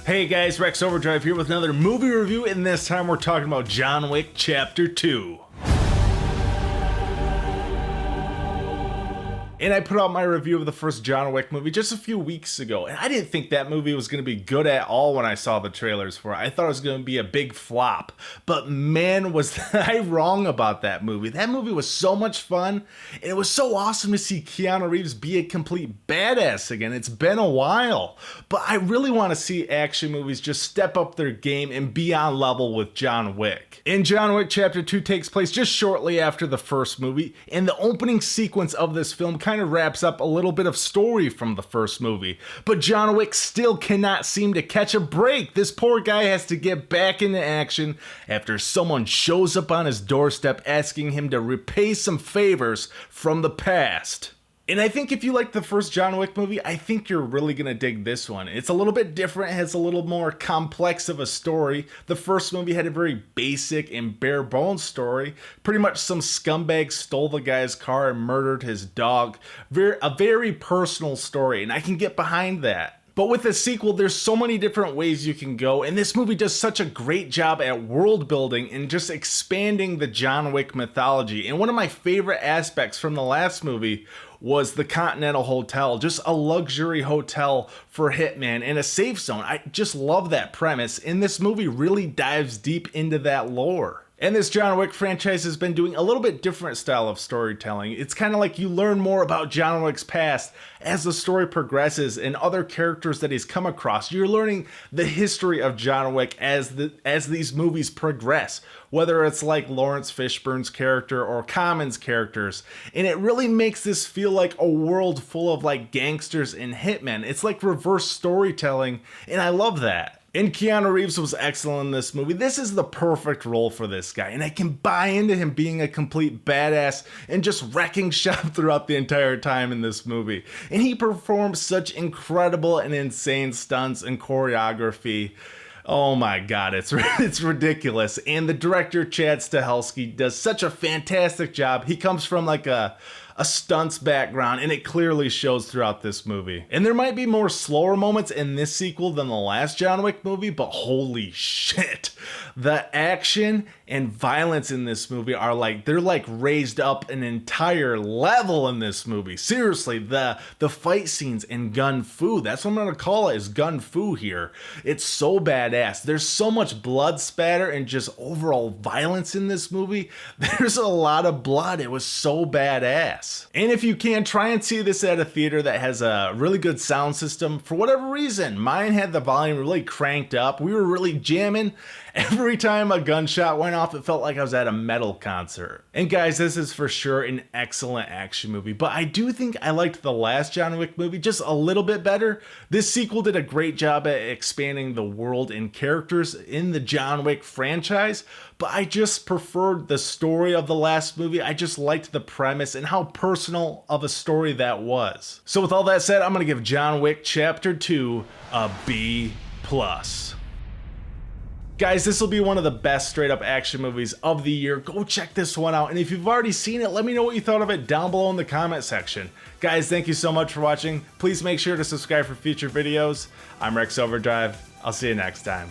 Hey guys, Rex Overdrive here with another movie review, and this time we're talking about John Wick Chapter 2. And I put out my review of the first John Wick movie just a few weeks ago, and I didn't think that movie was going to be good at all when I saw the trailers for it. I thought it was going to be a big flop, but man, was I wrong about that movie. That movie was so much fun, and it was so awesome to see Keanu Reeves be a complete badass again. It's been a while, but I really want to see action movies just step up their game and be on level with John Wick. And John Wick Chapter 2 takes place just shortly after the first movie, and the opening sequence of this film kind of wraps up a little bit of story from the first movie. But John Wick still cannot seem to catch a break. This poor guy has to get back into action after someone shows up on his doorstep asking him to repay some favors from the past. And I think if you like the first John Wick movie, I think you're really going to dig this one. It's a little bit different, it has a little more complex of a story. The first movie had a very basic and bare bones story. Pretty much some scumbag stole the guy's car and murdered his dog. A very personal story, and I can get behind that. But with the sequel, there's so many different ways you can go, and this movie does such a great job at world building and just expanding the John Wick mythology. And one of my favorite aspects from the last movie was the Continental Hotel, just a luxury hotel for hitman and a safe zone. I just love that premise, and this movie really dives deep into that lore. And this John Wick franchise has been doing a little bit different style of storytelling. It's kind of like you learn more about John Wick's past as the story progresses and other characters that he's come across. You're learning the history of John Wick as these movies progress, whether it's like Lawrence Fishburne's character or Common's characters. And it really makes this feel like a world full of like gangsters and hitmen. It's like reverse storytelling, and I love that. And Keanu Reeves was excellent in this movie. This is the perfect role for this guy, and I can buy into him being a complete badass and just wrecking shop throughout the entire time in this movie. And he performs such incredible and insane stunts and choreography. Oh my god, it's ridiculous. And the director, Chad Stahelski, does such a fantastic job. He comes from like a stunts background, and it clearly shows throughout this movie. And there might be more slower moments in this sequel than the last John Wick movie, but holy shit. The action and violence in this movie are they're raised up an entire level in this movie. Seriously, the fight scenes in gun fu, that's what I'm gonna call it, is gun fu here. It's so badass. There's so much blood spatter and just overall violence in this movie. There's a lot of blood. It was so badass. And if you can, try and see this at a theater that has a really good sound system. For whatever reason, mine had the volume really cranked up. We were really jamming. Every time a gunshot went off, it felt like I was at a metal concert. And guys, this is for sure an excellent action movie, but I do think I liked the last John Wick movie just a little bit better. This sequel did a great job at expanding the world and characters in the John Wick franchise, but I just preferred the story of the last movie. I just liked the premise and how personal of a story that was. So with all that said, I'm gonna give John Wick Chapter 2 a B+. Guys, this will be one of the best straight up action movies of the year. Go check this one out. And if you've already seen it, let me know what you thought of it down below in the comment section. Guys, thank you so much for watching. Please make sure to subscribe for future videos. I'm Rex Overdrive. I'll see you next time.